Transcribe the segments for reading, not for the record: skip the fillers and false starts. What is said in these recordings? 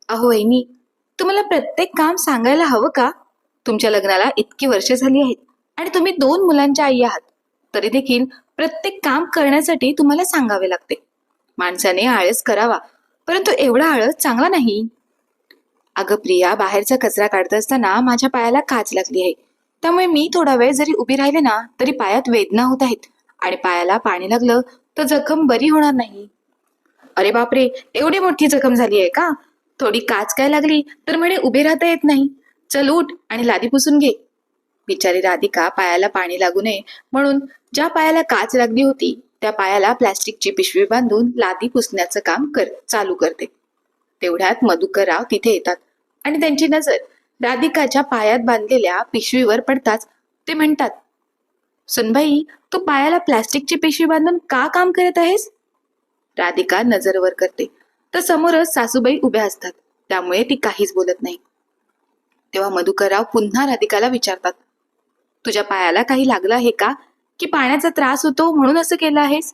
अहो वहिनी, तुम्हाला प्रत्येक काम सांगायला हवं का? तुमच्या लग्नाला इतकी वर्ष झाली आहेत आणि तुम्ही 2 मुलांच्या आई आहात, तरी देखील प्रत्येक काम करण्यासाठी तुम्हाला सांगावे लागते. माणसाने आळस करावा, परंतु एवढा आळस चांगला नाही. अगं प्रिया, बाहेरचा कचरा काढत असताना माझ्या पायाला काच लागली आहे. त्यामुळे मी थोडा वेळ जरी उभी राहिले ना, तरी पायात वेदना होत आहेत आणि पायाला पाणी लागलं तर जखम बरी होणार नाही. अरे बापरे, एवढी मोठी जखम झाली आहे का? थोडी काच काय लागली तर म्हणे उभे राहता येत नाही. चल उठ आणि लादी पुसून घे. बिचारी राधिका पायाला पाणी लागू नये म्हणून ज्या पायाला काच लागली होती त्या पायाला प्लॅस्टिकची पिशवी बांधून लादी पुसण्याचं काम चालू करते. तेवढ्यात मधुकरराव तिथे येतात आणि त्यांची नजर राधिकाच्या पायात बांधलेल्या पिशवीवर पडताच ते म्हणतात, सुनबाई, तू पायाला प्लॅस्टिकची पिशवी बांधून का काम करत आहेस? राधिका नजर वर करते तर समोरच सासूबाई उभ्या असतात, त्यामुळे ती काहीच बोलत नाही. तेव्हा मधुकरराव पुन्हा राधिकाला विचारतात, तुझ्या पायाला काही लागलं आहे का, की पाण्याचा त्रास होतो म्हणून असं केलं आहेस?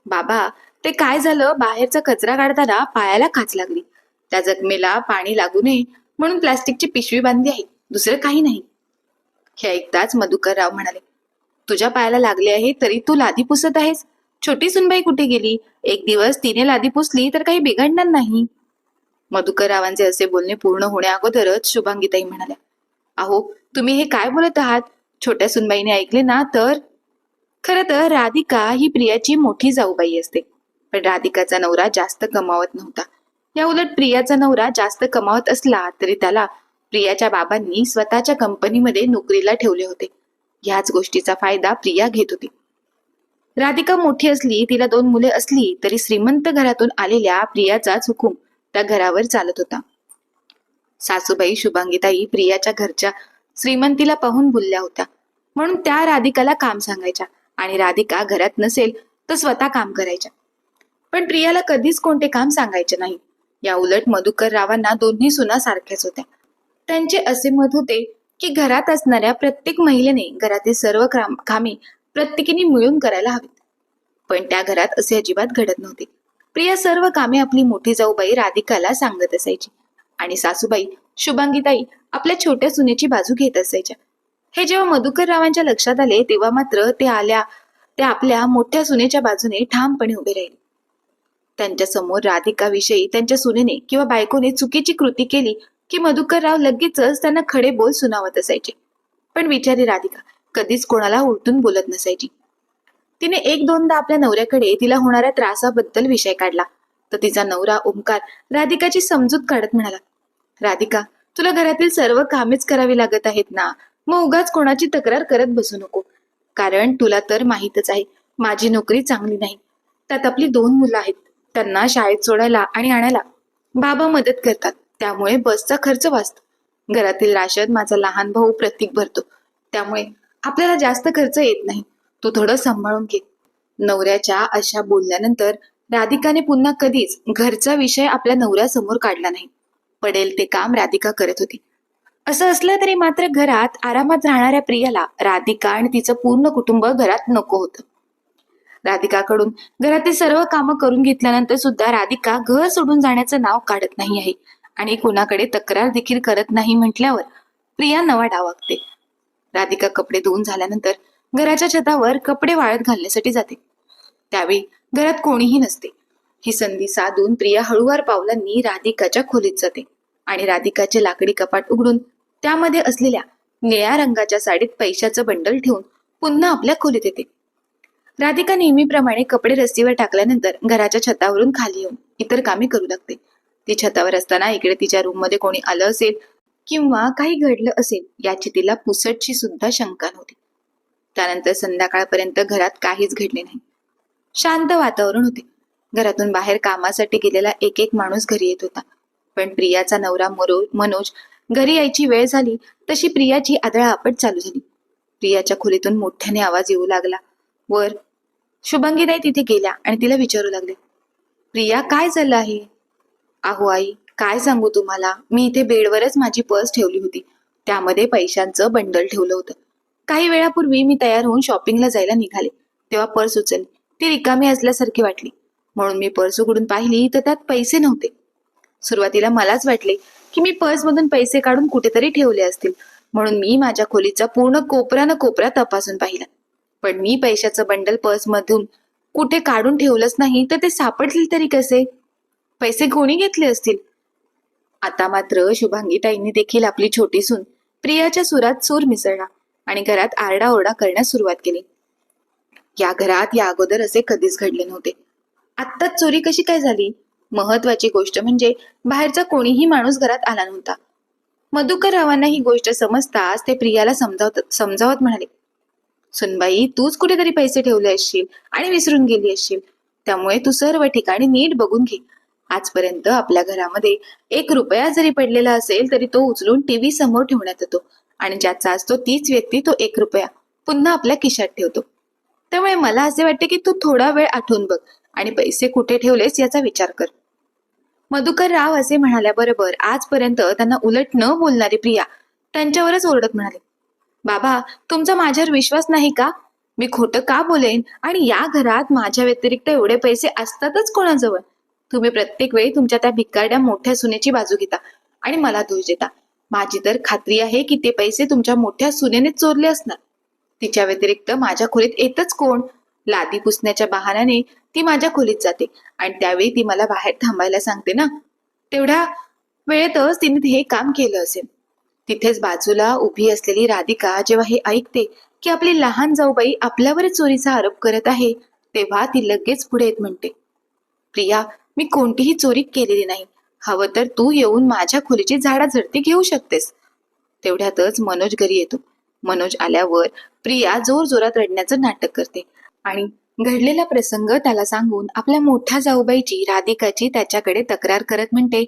बाबा, ते काय झालं, बाहेरचा कचरा काढताना पायाला काच लागली. त्या जखमेला पाणी लागू नये म्हणून प्लॅस्टिकची पिशवी बांधली आहे, दुसरं काही नाही. हे ऐकताच मधुकरराव म्हणाले, तुझ्या पायाला लागले आहे तरी तू लादी पुसत आहेस. छोटी सुनबाई कुठे गेली? एक दिवस तिने लादी पुसली तर काही बिघडणार नाही. मधुकररावांचे असे बोलणे पूर्ण होण्या अगोदरच शुभांगीताई म्हणाल्या, अहो तुम्ही हे काय बोलत आहात? छोट्या सुनबाईने ऐकले ना तर. खरं तर राधिका ही प्रियाची मोठी जाऊबाई असते, पण राधिकाचा नवरा जास्त कमावत नव्हता. या उलट प्रियाचा नवरा जास्त कमावत असला तरी त्याला प्रियाच्या बाबांनी स्वतःच्या कंपनीमध्ये नोकरीला ठेवले होते. ह्याच गोष्टीचा फायदा प्रिया घेत होती. राधिका मोठी असली, तिला 2 मुले असली तरी श्रीमंत घरातून आलेल्या प्रियाचाच हुकूम त्या घरावर चालत होता. सासूबाई शुभांगीताई प्रियाच्या घरच्या श्रीमंतीला पाहून बोलल्या होत्या, म्हणून त्या राधिकाला काम सांगायच्या आणि राधिका घरात नसेल तर स्वतः काम करायच्या. पण प्रियाला कधीच कोणते काम सांगायचे नाही. या उलट मधुकररावांना 2ही सुना सारख्याच होत्या. त्यांचे असे मत होते की घरात असणाऱ्या प्रत्येक महिलेने घरातील सर्व कामे प्रत्येकीने मिळून करायला हवीत. पण त्या घरात असे अजिबात घडत नव्हते. प्रिया सर्व कामे आपली मोठी जाऊबाई राधिकाला सांगत असायची आणि सासूबाई शुभांगीताई आपल्या छोट्या सुनेची बाजू घेत असायच्या. हे जेव्हा मधुकररावांच्या लक्षात आले तेव्हा मात्र ते आपल्या मोठ्या सुनेच्या बाजूने ठामपणे उभे राहिले. त्यांच्या समोर राधिकाविषयी त्यांच्या सुनेने किंवा बायकोने चुकीची कृती केली की मधुकरराव लगेचच त्यांना खडे बोल सुनावत असायचे. पण बिचारी राधिका कधीच कोणाला उलटून बोलत नसायची. तिने 1-2दा आपल्या नवऱ्याकडे तिला होणाऱ्या त्रासाबद्दल विषय काढला तर तिचा नवरा ओंकार राधिकाची समजूत काढत म्हणाला, राधिका, तुला घरातील सर्व कामेच करावी लागत आहेत ना, मग उगाच कोणाची तक्रार करत बसू नको. कारण तुला तर माहीतच आहे माझी नोकरी चांगली नाही. त्यात आपली 2 मुलं आहेत, त्यांना शाळेत सोडायला आणि आणायला बाबा मदत करतात, त्यामुळे बसचा खर्च वाचतो. घरातील राशन माझा लहान भाऊ प्रतीक भरतो, त्यामुळे आपल्याला जास्त खर्च येत नाही. तू थोडं सांभाळून घे. नवऱ्याच्या अशा बोलल्यानंतर राधिकाने पुन्हा कधीच घरचा विषय आपल्या नवऱ्यासमोर काढला नाही. पडेल ते काम राधिका करत होती. असं असलं तरी मात्र घरात आरामात राहणाऱ्या प्रियाला राधिका आणि तिचं पूर्ण कुटुंब घरात नको होतं. राधिकाकडून घरातील सर्व कामं करून घेतल्यानंतर सुद्धा राधिका घर सोडून जाण्याचं नाव काढत नाही आहे आणि कुणाकडे तक्रार देखील करत नाही म्हटल्यावर प्रिया नवा डाव आखते. राधिका कपडे धुवून झाल्यानंतर घराच्या छतावर कपडे वाळत घालण्यासाठी जाते. त्यावेळी घरात कोणीही नसते. ही संधी साधून प्रिया हळूवार पावलांनी राधिकाच्या खोलीत जाते आणि राधिकाचे लाकडी कपाट उघडून त्यामध्ये असलेल्या निळ्या रंगाच्या साडीत पैशाचं बंडल ठेवून पुन्हा आपल्या खोलीत येते. राधिका नेहमीप्रमाणे कपडे रस्सीवर टाकल्यानंतर घराच्या छतावरून खाली येऊन इतर कामे करू लागते. ती छतावर असताना इकडे तिच्या रूममध्ये कोणी आलं असेल किंवा काही घडलं असेल याची तिला पुसटची सुद्धा शंका नव्हती. त्यानंतर संध्याकाळपर्यंत घरात काहीच घडले नाही. शांत वातावरण होते. घरातून बाहेर कामासाठी गेलेला एक माणूस घरी येत होता. पण प्रियाचा नवरा मनोज घरी यायची वेळ झाली तशी प्रियाची आदळआपट चालू झाली. प्रियाच्या खोलीतून मोठ्याने आवाज येऊ लागला. वर शुभांगीताई तिथे गेल्या आणि तिला विचारू लागले, प्रिया, काय झालं आहे? अहो आई, काय सांगू तुम्हाला, मी इथे बेडवरच माझी पर्स ठेवली होती, त्यामध्ये पैशांचं बंडल ठेवलं होतं. काही वेळापूर्वी मी तयार होऊन शॉपिंगला जायला निघाले तेव्हा पर्स उचलली. ती रिकामी असल्यासारखी वाटली म्हणून मी पर्स उघडून पाहिली तर त्यात पैसे नव्हते. सुरुवातीला मलाच वाटले की मी पर्समधून पैसे काढून कुठेतरी ठेवले असतील, म्हणून मी माझ्या खोलीचा पूर्ण कोपरा न कोपरा तपासून पाहिला. पण मी पैशाचं बंडल पर्समधून कुठे काढून ठेवलंच नाही, तर ते सापडतील तरी कसे? पैसे कोणी घेतले असतील? आता मात्र शुभांगीताईंनी देखील आपली छोटी सून प्रियाच्या सुरात सूर मिसळला आणि घरात आरडाओरडा करण्यास सुरुवात केली. या घरात या अगोदर असे कधीच घडले नव्हते. आत्ताच चोरी कशी काय झाली? महत्वाची गोष्ट म्हणजे बाहेरचा कोणीही माणूस घरात आला नव्हता. मधुकर रावांना ही गोष्ट समजताच ते प्रियाला समजावत म्हणाले, सुनबाई, तूच कुठेतरी पैसे ठेवले असशील आणि विसरून गेली असशील, त्यामुळे तू सर्व ठिकाणी नीट बघून घे. आजपर्यंत आपल्या घरामध्ये 1 रुपया जरी पडलेला असेल तरी तो उचलून टीव्ही समोर ठेवण्यात येतो आणि ज्याचा असतो तीच व्यक्ती तो 1 रुपया पुन्हा आपल्या खिशात ठेवतो. त्यामुळे मला असे वाटते की तू थोडा वेळ आठवून बघ आणि पैसे कुठे ठेवलेस याचा विचार कर. मधुकर राव असे म्हणाल्याबरोबर आजपर्यंत त्यांना उलट न बोलणारी प्रिया त्यांच्यावरच ओरडत म्हणाले, बाबा, तुमचा माझ्यावर विश्वास नाही का? मी खोटं का बोलेन? आणि या घरात माझ्या व्यतिरिक्त एवढे पैसे असतातच कोणाजवळ? तुम्ही प्रत्येक वेळी तुमच्या त्या भिकारड्या मोठ्या सुनेची बाजू घेता आणि मला दोष देता. माझी तर खात्री आहे की ते पैसे तुमच्या मोठ्या सुनेने चोरले असणार. तिच्या व्यतिरिक्त माझ्या खोलीत येतच कोण? लादी पुसण्याच्या बहाण्याने ती माझ्या खोलीत जाते आणि त्यावेळी ती मला बाहेर थांबायला सांगते ना. तेवढ्या वेळेतच तिने हे काम केलं असेल. तिथेच बाजूला उभी असलेली राधिका जेव्हा हे ऐकते की आपली लहान जाऊबाई आपल्यावरच चोरीचा आरोप करत आहे, तेव्हा ती लगेच पुढे येत म्हणते, प्रिया, मी कोणतीही चोरी केलेली नाही. हवं तर तू येऊन माझ्या खोलीची झाडाझडती घेऊ शकतेस. तेवढ्यातच मनोज घरी येतो. मनोज आल्यावर प्रिया जोर जोरात रडण्याचं नाटक करते आणि घडलेला प्रसंग त्याला सांगून आपल्या मोठ्या जाऊबाईची राधिकाची त्याच्याकडे तक्रार करत म्हणते,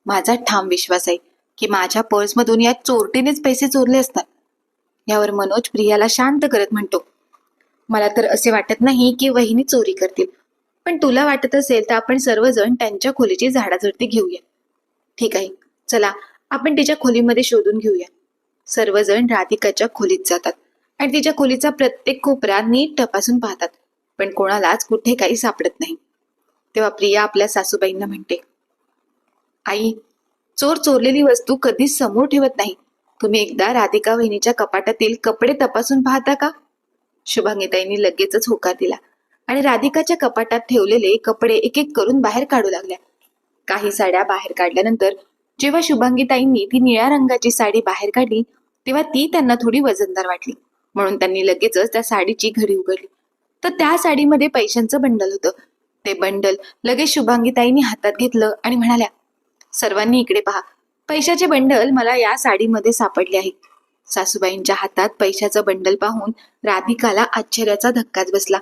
माझा ठाम विश्वास आहे की माझ्या पर्समधून या चोरटीनेच पैसे चोरले असतात. यावर मनोज प्रियाला शांत करत म्हणतो, मला तर असे वाटत नाही की वहिनी चोरी करतील, पण तुला वाटत असेल तर आपण सर्वजण त्यांच्या खोलीची झाडाझडती घेऊया. ठीक आहे, चला आपण तिच्या खोलीमध्ये शोधून घेऊया. सर्वजण राधिकाच्या खोलीत जातात आणि तिच्या खोलीचा प्रत्येक कोपरा नीट तपासून पाहतात, पण कोणालाच कुठे काही सापडत नाही. तेव्हा प्रिया आपल्या सासूबाईंना म्हणते, आई, चोर चोरलेली वस्तू कधीच समोर ठेवत नाही. तुम्ही एकदा राधिका वहिनीच्या कपाटातील कपडे तपासून पाहता का? शुभांगीताईंनी लगेचच होकार दिला आणि राधिकाच्या कपाटात ठेवलेले कपडे एक एक करून बाहेर काढू लागल्या. काही साड्या बाहेर काढल्यानंतर जेव्हा शुभांगीताईंनी ती निळ्या रंगाची साडी बाहेर काढली तेव्हा ती त्यांना थोडी वजनदार वाटली, म्हणून त्यांनी लगेचच त्या साडीची घडी उघडली. तर त्या साडीमध्ये पैशांचं बंडल होतं. ते बंडल लगेच शुभांगीताईंनी हातात घेतलं आणि म्हणाल्या, सर्वांनी इकडे पहा, पैशाचे बंडल मला या साडीमध्ये सापडले आहे. सासूबाईंच्या हातात पैशाचं बंडल पाहून राधिकाला आश्चर्याचा धक्काच बसला.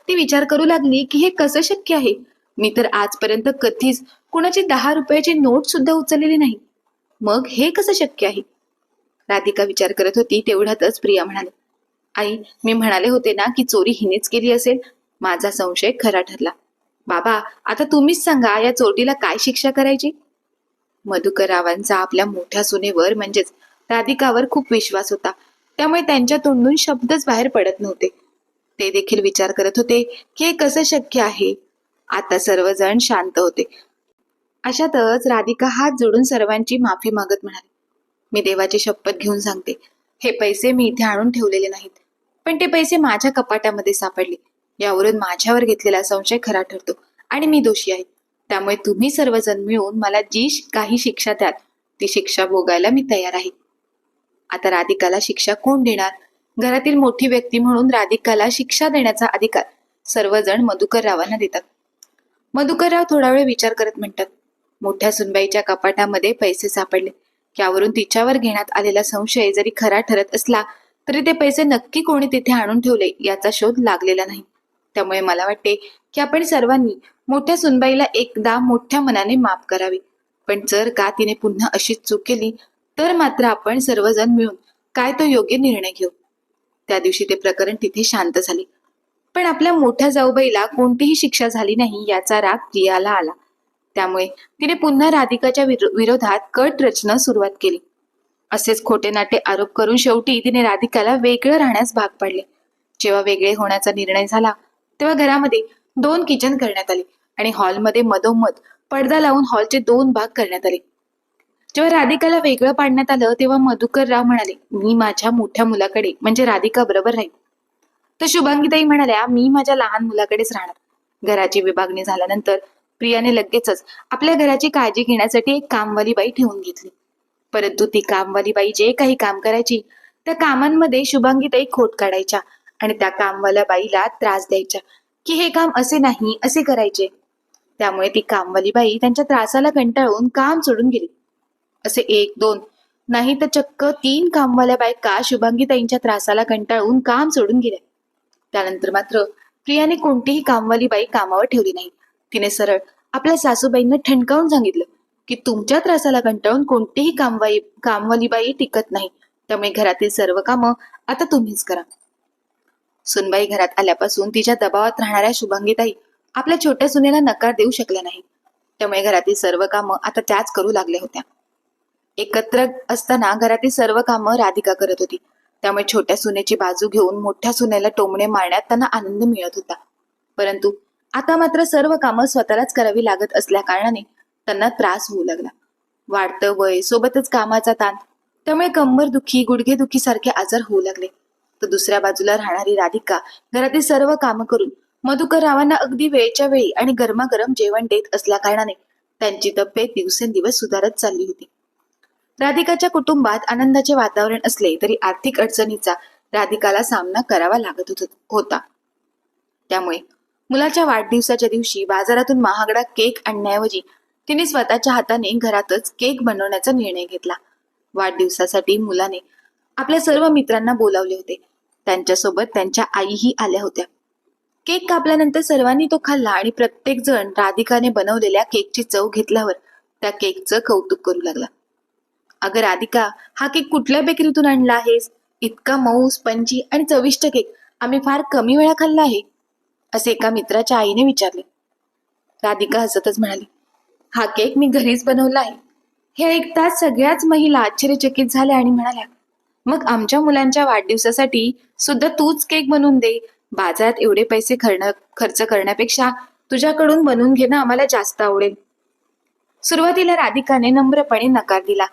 ती विचार करू लागली की हे कसं शक्य आहे? मी तर आजपर्यंत कधीच कुणाची 10 रुपयाची नोट सुद्धा उचललेली नाही. मग हे कसं शक्य आहे? राधिका विचार करत होती. तेवढ्यातच प्रिया म्हणाली, आई, मी म्हणाले होते ना की चोरी हिनेच केली असेल. माझा संशय खरा ठरला. बाबा, आता तुम्हीच सांगा, या चोरटीला काय शिक्षा करायची? मधुकर रावांचा आपल्या मोठ्या सुनेवर म्हणजेच राधिकावर खूप विश्वास होता, त्यामुळे त्यांच्या तोंडून शब्दच बाहेर पडत नव्हते. ते देखील विचार करत होते की हे कसं शक्य आहे. आता सर्वजण शांत होते. अशातच राधिका हात जोडून सर्वांची माफी मागत म्हणाली, मी देवाची शपथ घेऊन सांगते, हे पैसे मी इथे आणून ठेवलेले नाहीत, पण ते पैसे माझ्या कपाटामध्ये सापडले. यावरून माझ्यावर घेतलेला संशय खरा ठरतो आणि मी दोषी आहे. त्यामुळे तुम्ही सर्वजण मिळून मला जी काही शिक्षा द्याल ती शिक्षा भोगायला मी तयार आहे. आता राधिकाला शिक्षा कोण देणार? घरातील मोठी व्यक्ती म्हणून राधिकाला शिक्षा देण्याचा अधिकार सर्वजण मधुकर रावांना देतात. मधुकर राव थोडा वेळ विचार करत म्हणतात, मोठ्या सुनबाईच्या कपाटामध्ये पैसे सापडले. यावरून तिच्यावर घेण्यात आलेला संशय जरी खरा ठरत असला तरी ते पैसे नक्की कोणी तिथे आणून ठेवले याचा शोध लागलेला नाही. त्यामुळे मला वाटते की आपण सर्वांनी मोठ्या सुनबाईला एकदा मोठ्या मनाने माफ करावे. पण जर का तिने पुन्हा अशीच चूक केली तर मात्र आपण सर्वजण मिळून काय तो योग्य निर्णय घेऊ. त्या दिवशी ते प्रकरण तिथे शांत झाले. पण आपल्या मोठ्या जाऊबाईला कोणतीही शिक्षा झाली नाही याचा राग प्रियाला आला. त्यामुळे तिने पुन्हा राधिकाच्या विरोधात कट रचना सुरुवात केली. असेच खोटे नाटे आरोप करून शेवटी तिने राधिकाला वेगळं राहण्यास भाग पाडले. जेव्हा वेगळे होण्याचा निर्णय झाला तेव्हा घरामध्ये 2 किचन करण्यात आले आणि हॉलमध्ये मधोमध पडदा लावून हॉलचे 2 भाग करण्यात आले. जेव्हा राधिकाला वेगळं पाडण्यात आलं तेव्हा मधुकर राव म्हणाले, मी माझ्या मोठ्या मुलाकडे म्हणजे राधिका बरोबर राहील. तर शुभांगीताई म्हणाल्या, मी माझ्या लहान मुलाकडेच राहणार. घराची विभागणी झाल्यानंतर प्रियाने लगेचच आपल्या घराची काळजी घेण्यासाठी एक कामवाली बाई ठेवून घेतली. परंतु ती कामवाली बाई जे काही काम करायची त्या कामांमध्ये शुभांगीताई खोट काढायच्या आणि त्या कामवाल्या बाईला त्रास द्यायच्या की हे काम असे नाही असे करायचे. त्यामुळे ती कामवाली बाई त्यांच्या त्रासाला कंटाळून काम सोडून गेली. असे 1-2 नाही तर चक्क 3 कामवाल्या बायका शुभांगीताईंच्या त्रासाला कंटाळून काम सोडून गेल्या. त्यानंतर मात्र प्रियाने कोणतीही कामवाली बाई कामावर ठेवली नाही. तिने सरळ आपल्या सासूबाईंना ठणकावून सांगितलं की तुमच्या त्रासाला कंटाळून कोणतीही कामवाली बाई टिकत नाही. त्यामुळे घरातील सर्व कामं आता तुम्हीच करा. सुनबाई घरात आल्यापासून तिच्या दबावात राहणाऱ्या शुभांगीताई आपल्या छोट्या सुनेला नकार देऊ शकल्या नाही. त्यामुळे घरातील सर्व कामं आता त्याच करू लागल्या होत्या. एकत्र असताना घरातील सर्व कामं राधिका करत होती. त्यामुळे छोट्या सुनेची बाजू घेऊन मोठ्या सुनेला टोमणे मारण्यात त्यांना आनंद मिळत होता. परंतु आता मात्र सर्व कामं स्वतःलाच करावी लागत असल्या कारणाने त्यांना त्रास होऊ लागला. वाढतं वय सोबतच कामाचा ताण, त्यामुळे कंबर दुखी गुडघे दुखी सारखे आजार होऊ लागले. तर दुसऱ्या बाजूला राहणारी राधिका घरातील सर्व कामं करून मधुकर रावांना अगदी वेळच्या वेळी आणि गरमागरम जेवण देत असल्या कारणाने त्यांची तब्येत दिवसेंदिवस सुधारत चालली होती. राधिकाच्या कुटुंबात आनंदाचे वातावरण असले तरी आर्थिक अडचणीचा राधिकाला सामना करावा लागत होता. त्यामुळे मुलाच्या वाढदिवसाच्या दिवशी बाजारातून महागडा केक आणण्याऐवजी तिने स्वतःच्या हाताने घरातच केक बनवण्याचा निर्णय घेतला. वाढदिवसासाठी मुलाने आपल्या सर्व मित्रांना बोलावले होते. त्यांच्यासोबत त्यांच्या आईही आल्या होत्या. केक कापल्यानंतर सर्वांनी तो खाल्ला आणि प्रत्येक जण राधिकाने बनवलेल्या केकची चव घेतल्यावर त्या केकचं कौतुक करू लागला. अगं राधिका, हा केक कुठल्या बेकरीतून आणला आहेस? इतका मऊ स्पंजी आणि चविष्ट केक आम्ही फार कमी वेळा खाल्ला आहे, असे एका मित्राच्या आईने विचारले. राधिका हसतच म्हणाली, हा केक मी घरीच बनवला आहे. हे ऐकताच सगळ्याच महिला आश्चर्यचकित झाल्या आणि म्हणाल्या, मग आमच्या मुलांच्या वाढदिवसासाठी सुद्धा तूच केक बनवून दे. बाजारात एवढे पैसे खर्च करण्यापेक्षा तुझ्याकडून बनवून घेणं आम्हाला जास्त आवडेल. सुरुवातीला राधिकाने नम्रपणे नकार दिला.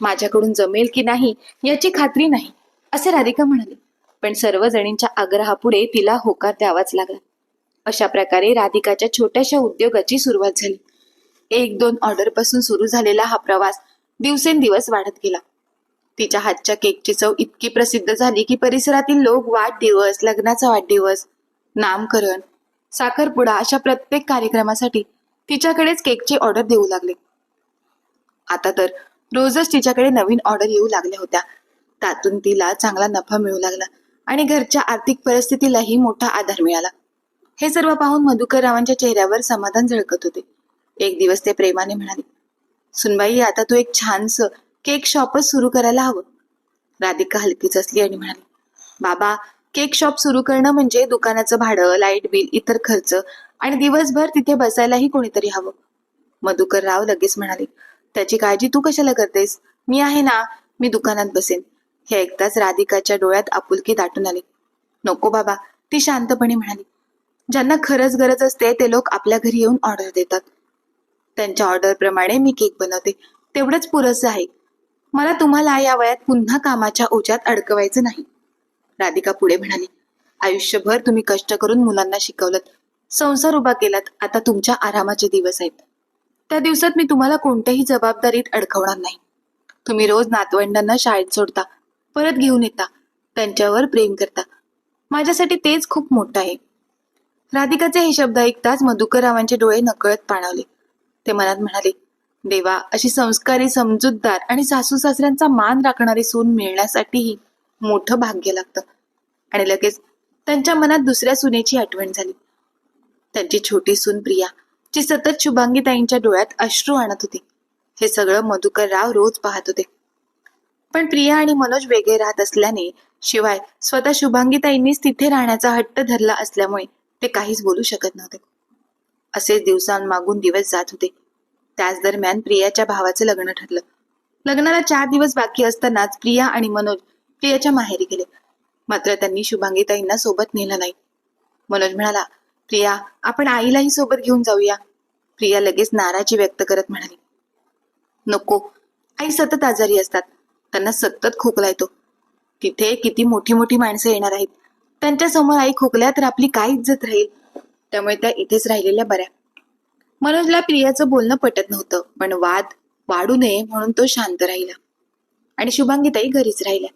माझ्याकडून जमेल की नाही याची खात्री नाही, असे राधिका म्हणाली. पण सर्वजणींच्या आग्रहापुढे तिला होकार द्यावाच लागला. अशा प्रकारे राधिकाच्या छोट्याशा उद्योगाची सुरुवात झाली. 1-2 ऑर्डर पासून सुरू झालेला हा प्रवास दिवसेंदिवस वाढत गेला. तिच्या हातच्या केकची चव इतकी प्रसिद्ध झाली की परिसरातील लोक वाढदिवस, लग्नाचा वाढदिवस, नामकरण, साखरपुडा अशा प्रत्येक कार्यक्रमासाठी तिच्याकडेच केकची ऑर्डर देऊ लागले. आता तर रोजच तिच्याकडे नवीन ऑर्डर येऊ लागल्या होत्या. त्यातून तिला चांगला नफा मिळू लागला आणि घरच्या आर्थिक परिस्थितीलाही मोठा आधार मिळाला. हे सर्व पाहून मधुकर रावांच्या चेहऱ्यावर समाधान झळकत होते. एक दिवस ते प्रेमाने म्हणाले, सुनबाई, आता तू एक छानस केक शॉपच सुरू करायला हवं. राधिका हलकीच असली आणि म्हणाली, बाबा, केक शॉप सुरू करणं म्हणजे दुकानाचं भाडं, लाईट बिल, इतर खर्च आणि दिवसभर तिथे बसायलाही कोणीतरी हवं. मधुकर राव लगेच म्हणाले, त्याची काळजी तू कशाला करतेस? मी आहे ना, मी दुकानात बसेन. हे ऐकताच राधिकाच्या डोळ्यात आपुलकी दाटून आली. नको बाबा, ती शांतपणे म्हणाली, ज्यांना खरंच गरज असते ते लोक आपल्या घरी येऊन ऑर्डर देतात. त्यांच्या ऑर्डर प्रमाणे मी केक बनवते, तेवढंच पुरेसं आहे. मला तुम्हाला या वयात पुन्हा कामाच्या ओझ्यात अडकवायचं नाही. राधिका पुढे म्हणाली, आयुष्यभर तुम्ही कष्ट करून मुलांना शिकवलं, संसार उभा केलात. आता तुमच्या आरामाचे दिवस आहेत. त्या दिवसात मी तुम्हाला कोणत्याही जबाबदारीत अडकवणार नाही. तुम्ही रोज नातवंडांना शाळेत सोडता, परत घेऊन येता, त्यांच्यावर प्रेम करता. माझ्यासाठी तेच खूप मोठं आहे. राधिकाचे हे शब्द ऐकताच मधुकररावांचे डोळे नकळत पाणावले. ते मनात म्हणाले, देवा, अशी संस्कारी, समजूतदार आणि सासू सासऱ्यांचा मान राखणारी सून मिळण्यासाठीही मोठं भाग्य लागतं. आणि लगेच त्यांच्या मनात दुसऱ्या सुनेची आठवण झाली. त्यांची छोटी सून प्रिया, जी सतत शुभांगीताईंच्या डोळ्यात अश्रू आणत होती. हे सगळं मधुकर राव रोज पाहत होते. पण प्रिया आणि मनोज वेगळे राहत असल्याने, शिवाय स्वतः शुभांगीताईंनीच तिथे राहण्याचा हट्ट धरला असल्यामुळे ते काहीच बोलू शकत नव्हते. असेच दिवसांमागून दिवस जात होते. त्याच दरम्यान प्रियाच्या भावाचं लग्न ठरलं. लग्नाला 4 दिवस बाकी असतानाच प्रिया आणि मनोज प्रियाच्या माहेरी गेले. मात्र त्यांनी शुभांगीताईंना सोबत नेलं नाही. मनोज म्हणाला, प्रिया, आपण आईलाही सोबत घेऊन जाऊया. प्रिया लगेच नाराजी व्यक्त करत म्हणाली, नको, आई सतत आजारी असतात, त्यांना सतत खोकला येतो. तिथे किती मोठी मोठी माणसं येणार आहेत, त्यांच्या समोर आई खोकल्या तर आपली काय इज्जत राहील. त्यामुळे त्या इथेच राहिलेल्या बऱ्या. मनोजला प्रियाचं बोलणं पटत नव्हतं, पण वाद वाढू नये म्हणून तो शांत राहिला आणि शुभांगीताई घरीच राहिल्या.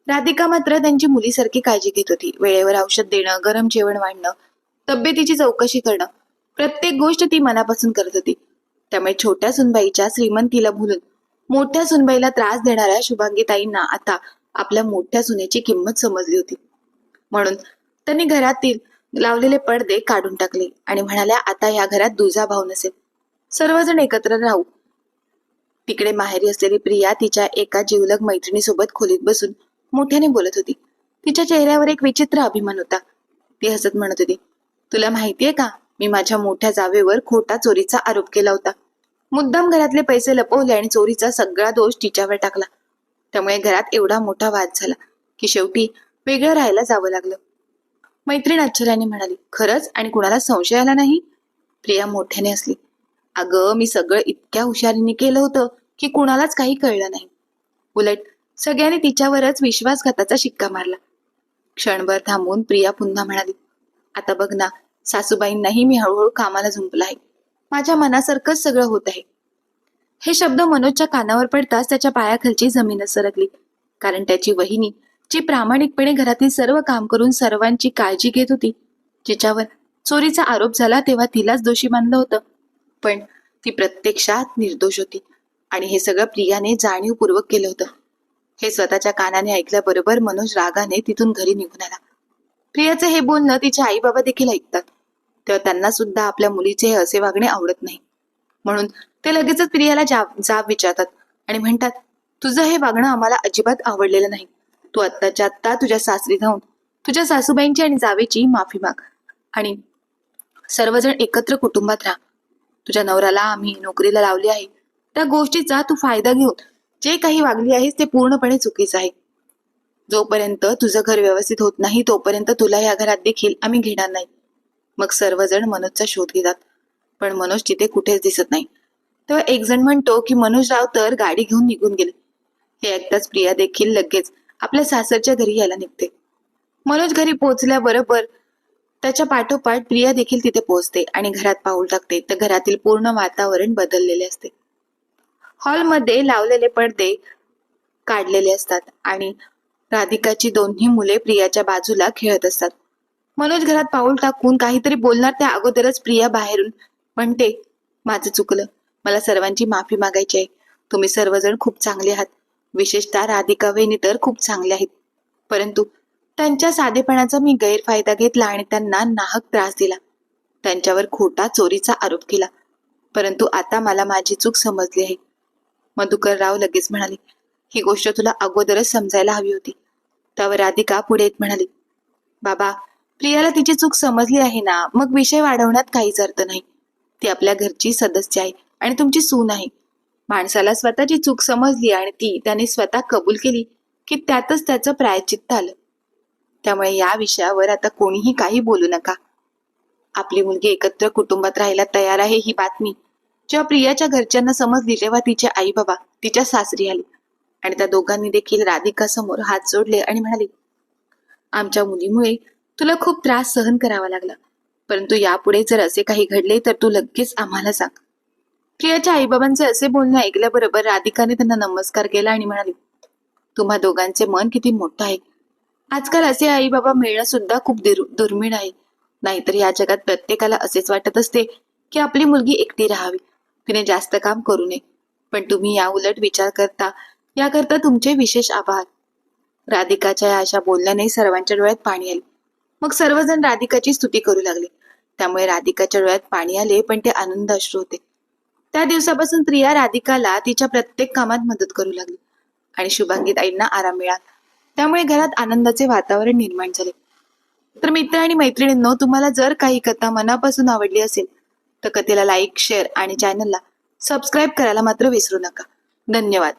राधिका मात्र त्यांची मुलीसारखी काळजी घेत होती. वेळेवर औषध देणं, गरम जेवण वाढणं, तब्येतीची चौकशी करणं, प्रत्येक गोष्ट ती मनापासून करत होती. त्यामुळे छोट्या सुनबाईच्या श्रीमंतीला भुलून मोठ्या सुनबाईला त्रास देणाऱ्या शुभांगीताईंना आता आपल्या मोठ्या सुनेची किंमत समजली होती. म्हणून त्यांनी घरातील लावलेले पडदे काढून टाकले आणि म्हणाल्या, आता या घरात दुजा भाव नसेल, सर्वजण एकत्र राहू. तिकडे माहेरी असलेली प्रिया तिच्या एका जिवलग मैत्रिणीसोबत खोलीत बसून मोठ्याने बोलत होती. तिच्या चेहऱ्यावर एक विचित्र अभिमान होता. ती हसत म्हणत होती, तुला माहितीये का, मी माझ्या मोठ्या जावेवर खोटा चोरीचा आरोप केला होता. मुद्दाम घरातले पैसे लपवले आणि चोरीचा सगळा दोष तिच्यावर टाकला. त्यामुळे घरात एवढा मोठा वाद झाला की शेवटी वेगळं राहायला जावं लागलं. मैत्रीण आश्चर्याने म्हणाली, खरंच, आणि कुणाला संशय आला नाही? प्रिया मोठ्याने हसली, अगं, मी सगळं इतक्या हुशारीने केलं होतं की कुणालाच काही कळलं नाही. उलट सगळ्यांनी तिच्यावरच विश्वासघाताचा शिक्का मारला. क्षणभर थांबून प्रिया पुन्हा म्हणाली, आता बघ ना, सासूबाईंनाही मी हळूहळू कामाला झुंपलं आहे. माझ्या मनासारखंच सगळं होत आहे. हे शब्द मनोजच्या कानावर पडताच त्याच्या पायाखालची जमीनच सरकली. कारण त्याची वहिनी, जी प्रामाणिकपणे घरातील सर्व काम करून सर्वांची काळजी घेत होती, जिच्यावर चोरीचा आरोप झाला तेव्हा तिलाच दोषी मानलं होतं, पण ती प्रत्यक्षात निर्दोष होती. आणि हे सगळं प्रियाने जाणीवपूर्वक केलं होतं. हे स्वतःच्या कानाने ऐकल्याबरोबर मनोज रागाने तिथून घरी निघून आला. प्रियाचे हे बोलणं तिचे आई बाबा देखील ऐकतात, तेव्हा त्यांना सुद्धा आपल्या मुलीचे हे असे वागणे आवडत नाही. म्हणून ते लगेचच प्रियाला जाब विचारतात आणि म्हणतात, तुझं हे वागणं आम्हाला अजिबात आवडलेलं नाही. तू आत्ताच्या आत्ता तुझ्या सासरी जाऊन तुझ्या सासूबाईंची आणि जावेची माफी माग आणि सर्वजण एकत्र कुटुंबात राहा. तुझ्या नवऱ्याला आम्ही नोकरीला लावली आहे, त्या गोष्टीचा तू फायदा घेऊन जे काही वागली आहेस ते पूर्णपणे चुकीचं आहे. जोपर्यंत तुझं घर व्यवस्थित होत नाही तोपर्यंत तुला या घरात देखील आम्ही घेणार नाही. मग सर्वजण मनोजचा शोध घेतात, पण मनोज तिथे कुठेच दिसत नाही. तेव्हा एक जण म्हणतो की मनोज राव तर गाडी घेऊन निघून गेले. हे ऐकताच प्रिया देखील लगेच आपल्या सासरच्या घरी यायला निघते. मनोज घरी पोहोचल्याबरोबर त्याच्या पाठोपाठ प्रिया देखील तिथे पोहोचते आणि घरात पाऊल टाकते. तर घरातील पूर्ण वातावरण बदललेले असते. हॉलमध्ये लावलेले पडदे काढलेले असतात आणि राधिकाची दोन्ही मुले प्रियाच्या बाजूला खेळत असतात. मनोज घरात पाऊल टाकून काहीतरी बोलणार त्या अगोदरच प्रिया बाहेरून म्हणते, माझं चुकलं, मला सर्वांची माफी मागायची आहे. तुम्ही सर्वजण खूप चांगले आहात, विशेषतः राधिका वहिनी तर खूप चांगले आहेत, परंतु त्यांच्या साधेपणाचा मी गैरफायदा घेतला आणि त्यांना नाहक त्रास दिला. त्यांच्यावर खोटा चोरीचा आरोप केला, परंतु आता मला माझी चूक समजली आहे. मधुकर राव लगेच म्हणाले, ही गोष्ट तुला अगोदरच समजायला हवी होती. त्यावर राधिका पुढे येत म्हणाली, बाबा, प्रियाला तिची चूक समजली आहे ना, मग विषय वाढवण्यात काहीच अर्थ नाही. ती आपल्या घरची सदस्य आहे आणि तुमची सून आहे. माणसाला स्वतःची चूक समजली आणि ती त्याने स्वतः कबूल केली की त्यातच त्याचं प्रायश्चित्त आलं. त्यामुळे या विषयावर आता कोणीही काही बोलू नका. आपली मुलगी एकत्र कुटुंबात राहायला तयार आहे ही बातमी जेव्हा प्रियाच्या घरच्यांना समजली तेव्हा तिचे आई बाबा तिच्या सासरी आले आणि त्या दोघांनी देखील राधिका समोर हात जोडले आणि म्हणाले, आमच्या मुलीमुळे तुला खूप त्रास सहन करावा लागला, परंतु यापुढे जर असे काही घडले तर तू लगेच आम्हाला सांग. प्रियाच्या आईबाबांचे असे बोलणे ऐकल्याबरोबर राधिकाने त्यांना नमस्कार केला आणि म्हणाली, तुम्हा दोघांचे मन किती मोठं आहे. आजकाल असे आई बाबा मिळणं सुद्धा खूप दुर्मिळ आहे. नाहीतर या जगात प्रत्येकाला असेच वाटत असते की आपली मुलगी एकटी राहावी, तिने जास्त काम करू नये. पण तुम्ही या उलट विचार करता, याकरता तुमचे विशेष आभार. राधिकाच्या या अशा बोलण्याने सर्वांच्या डोळ्यात पाणी आले. मग सर्वजण राधिकाची स्तुती करू लागले. त्यामुळे राधिकाच्या डोळ्यात पाणी आले, पण ते आनंद अश्रू होते. त्या दिवसापासून प्रिया राधिकाला तिच्या प्रत्येक कामात मदत करू लागली आणि शुभांगीताईंना आराम मिळाला. त्यामुळे घरात आनंदाचे वातावरण निर्माण झाले. तर मित्र आणि मैत्रिणींनो, तुम्हाला जर काही कथा मनापासून आवडली असेल तर कथेला लाईक, शेअर आणि चॅनलला सबस्क्राईब करायला मात्र विसरू नका. धन्यवाद.